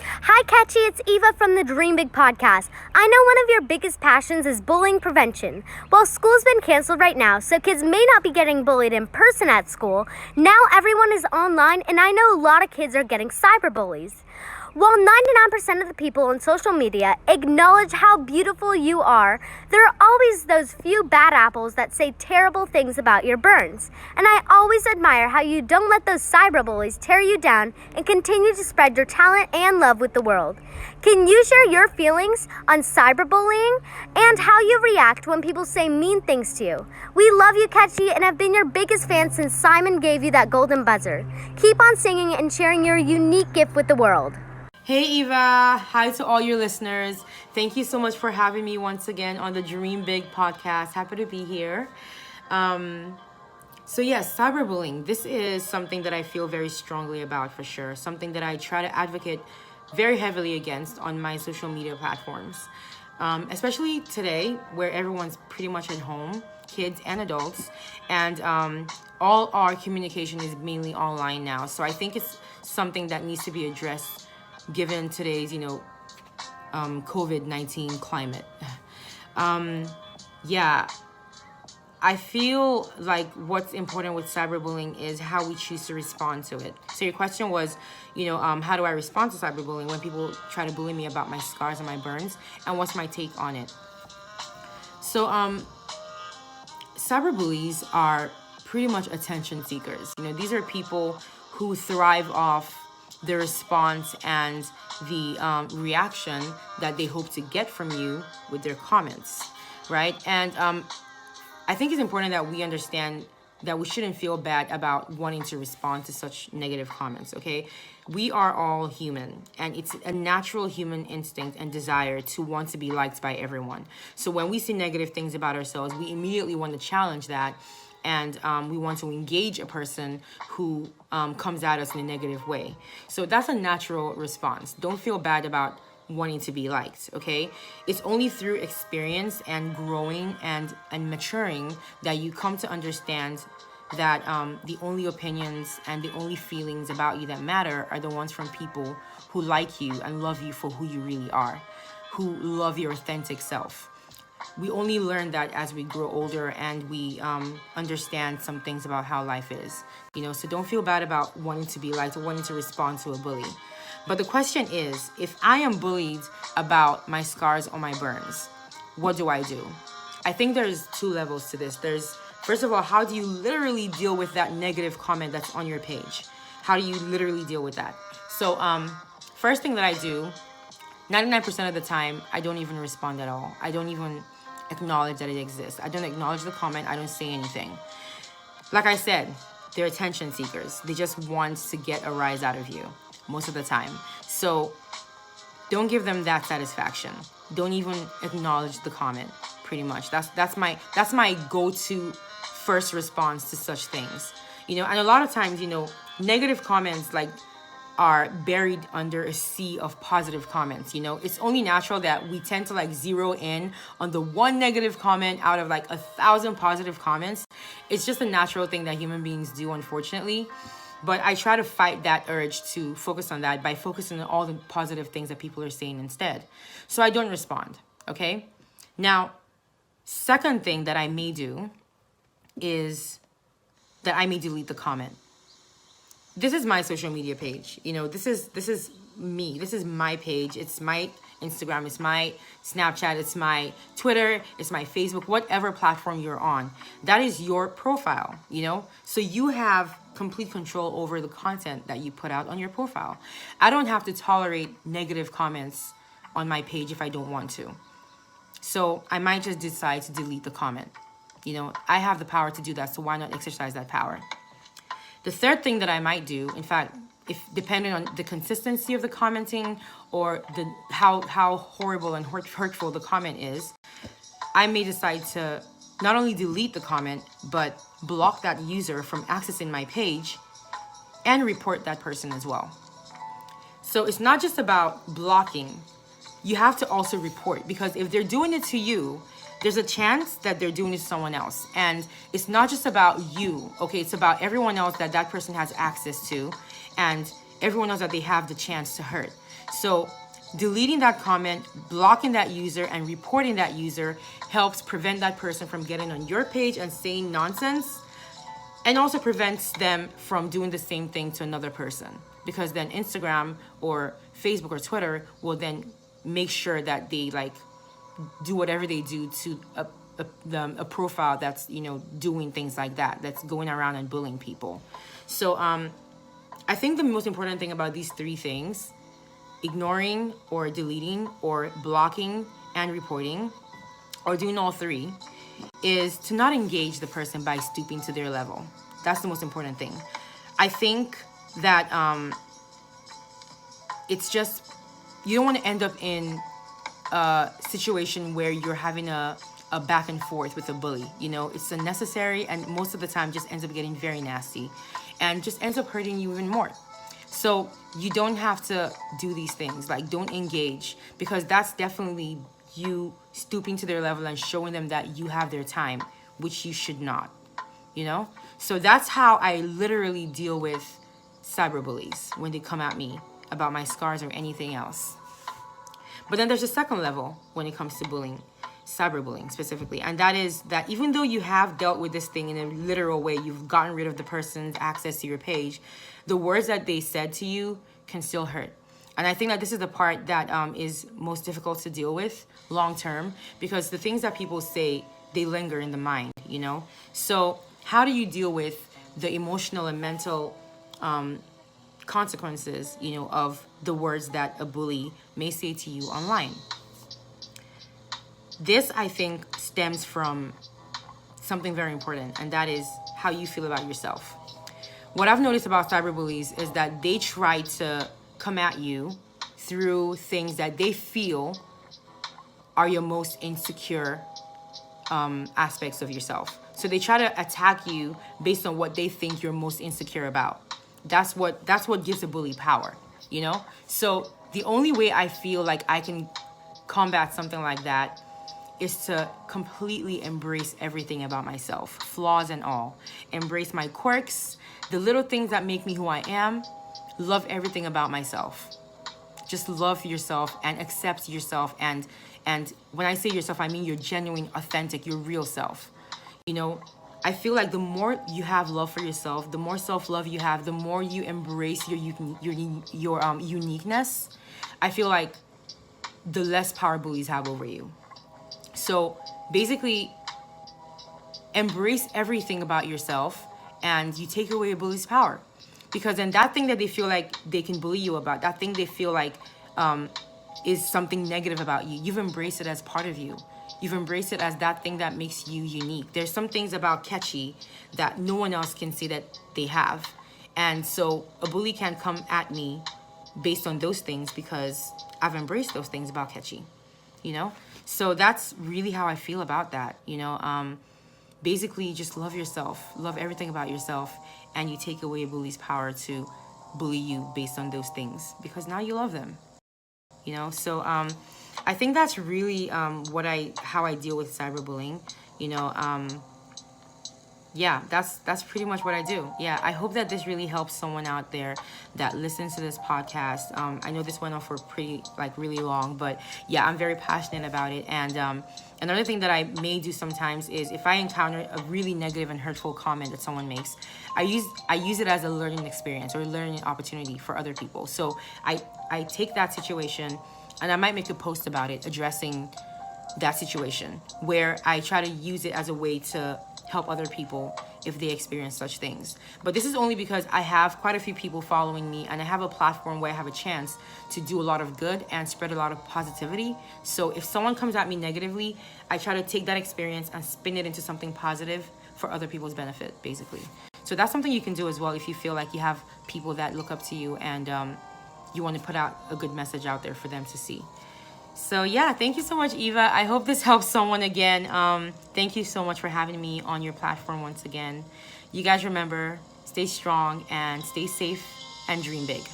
Hi, Kechi. It's Eva from the Dream Big podcast. I know one of your biggest passions is bullying prevention. Well, school's been canceled right now, so kids may not be getting bullied in person at school. Now everyone is online, and I know a lot of kids are getting cyberbullies. While 99% of the people on social media acknowledge how beautiful you are, there are always those few bad apples that say terrible things about your burns. And I always admire how you don't let those cyberbullies tear you down and continue to spread your talent and love with the world. Can you share your feelings on cyberbullying and how you react when people say mean things to you? We love you, Kechi, and have been your biggest fan since Simon gave you that golden buzzer. Keep on singing and sharing your unique gift with the world. Hey Eva, hi to all your listeners. Thank you so much for having me once again on the Dream Big podcast. Happy to be here. So yes, cyberbullying. This is something that I feel very strongly about for sure. Something that I try to advocate very heavily against on my social media platforms. Especially today where everyone's pretty much at home, kids and adults, and all our communication is mainly online now. So I think it's something that needs to be addressed given today's, COVID-19 climate. I feel like what's important with cyberbullying is how we choose to respond to it. So your question was, how do I respond to cyberbullying when people try to bully me about my scars and my burns, and what's my take on it? So cyberbullies are pretty much attention seekers. These are people who thrive off the response and the reaction that they hope to get from you with their comments, right? And I think it's important that we understand that we shouldn't feel bad about wanting to respond to such negative comments, okay? We are all human, and it's a natural human instinct and desire to want to be liked by everyone. So when we see negative things about ourselves, we immediately want to challenge that, and we want to engage a person who comes at us in a negative way. So that's a natural response. Don't feel bad about wanting to be liked, okay? It's only through experience and growing and maturing that you come to understand that the only opinions and the only feelings about you that matter are the ones from people who like you and love you for who you really are, who love your authentic self. We only learn that as we grow older and we understand some things about how life is, so don't feel bad about wanting to be liked or wanting to respond to a bully. But the question is, if I am bullied about my scars or my burns, what do I do? I think there's two levels to this. First of all, how do you literally deal with that negative comment that's on your page? How do you literally deal with that? So first thing that I do, 99% of the time, I don't even respond at all. I don't even acknowledge that it exists. I don't acknowledge the comment. I don't say anything. Like I said, they're attention seekers. They just want to get a rise out of you most of the time. So don't give them that satisfaction. Don't even acknowledge the comment, pretty much. That's my go-to first response to such things. And a lot of times, negative comments are buried under a sea of positive comments. It's only natural that we tend to zero in on the one negative comment out of 1,000 positive comments. It's just a natural thing that human beings do, unfortunately. But I try to fight that urge to focus on that by focusing on all the positive things that people are saying instead. So I don't respond, okay? Now, second thing that I may do is that I may delete the comment. This is my social media page. This is me. This is my page. It's my Instagram. It's my Snapchat. It's my Twitter. It's my Facebook. Whatever platform you're on, that is your profile. So you have complete control over the content that you put out on your profile. I don't have to tolerate negative comments on my page if I don't want to. So I might just decide to delete the comment. I have the power to do that. So why not exercise that power? The third thing that I might do, in fact, if depending on the consistency of the commenting or how horrible and hurtful the comment is, I may decide to not only delete the comment, but block that user from accessing my page and report that person as well. So it's not just about blocking. You have to also report, because if they're doing it to you, there's a chance that they're doing it to someone else. And it's not just about you, okay? It's about everyone else that person has access to, and everyone else that they have the chance to hurt. So deleting that comment, blocking that user, and reporting that user helps prevent that person from getting on your page and saying nonsense, and also prevents them from doing the same thing to another person, because then Instagram or Facebook or Twitter will then make sure that they like do whatever they do to a profile that's, you know, doing things like that, that's going around and bullying people. So I think the most important thing about these three things, ignoring or deleting or blocking and reporting, or doing all three, is to not engage the person by stooping to their level. That's the most important thing. I think that it's just, you don't want to end up in a situation where you're having a back and forth with a bully. You know, it's unnecessary, and most of the time just ends up getting very nasty and just ends up hurting you even more. So you don't have to do these things. Like, don't engage, because that's definitely you stooping to their level and showing them that you have their time, which you should not, you know? So that's how I literally deal with cyberbullies when they come at me about my scars or anything else. But then there's a second level when it comes to bullying, cyberbullying specifically. And that is that even though you have dealt with this thing in a literal way, you've gotten rid of the person's access to your page, the words that they said to you can still hurt. And I think that this is the part that is most difficult to deal with long term, because the things that people say, they linger in the mind, you know? So how do you deal with the emotional and mental consequences, you know, of the words that a bully may say to you online? This, I think, stems from something very important, and that is how you feel about yourself. What I've noticed about cyberbullies is that they try to come at you through things that they feel are your most insecure aspects of yourself. So they try to attack you based on what they think you're most insecure about. That's what gives a bully power, you know? So the only way I feel like I can combat something like that is to completely embrace everything about myself, flaws and all. Embrace my quirks, the little things that make me who I am. Love everything about myself. Just love yourself and accept yourself. And when I say yourself, I mean your genuine, authentic, your real self. You know, I feel like the more you have love for yourself, the more self-love you have, the more you embrace your uniqueness, I feel like the less power bullies have over you. So basically, embrace everything about yourself and you take away a bully's power. Because then that thing that they feel like they can bully you about, that thing they feel like is something negative about you, you've embraced it as part of you. You've embraced it as that thing that makes you unique. There's some things about Kechi that no one else can say that they have. And so a bully can't come at me based on those things because I've embraced those things about Kechi, you know? So that's really how I feel about that, you know? Basically, just love yourself, love everything about yourself, and you take away a bully's power to bully you based on those things because now you love them, you know? So I think that's really how I deal with cyberbullying, you know? Yeah, that's pretty much what I do. Yeah, I hope that this really helps someone out there that listens to this podcast. I know this went on for really long, but yeah, I'm very passionate about it. And another thing that I may do sometimes is if I encounter a really negative and hurtful comment that someone makes, I use it as a learning experience or a learning opportunity for other people. So I take that situation and I might make a post about it addressing that situation where I try to use it as a way to help other people if they experience such things. But this is only because I have quite a few people following me and I have a platform where I have a chance to do a lot of good and spread a lot of positivity. So if someone comes at me negatively, I try to take that experience and spin it into something positive for other people's benefit, basically. So that's something you can do as well if you feel like you have people that look up to you and you want to put out a good message out there for them to see. So yeah, thank you so much, Eva. I hope this helps someone again. Thank you so much for having me on your platform once again. You guys remember, stay strong and stay safe and dream big.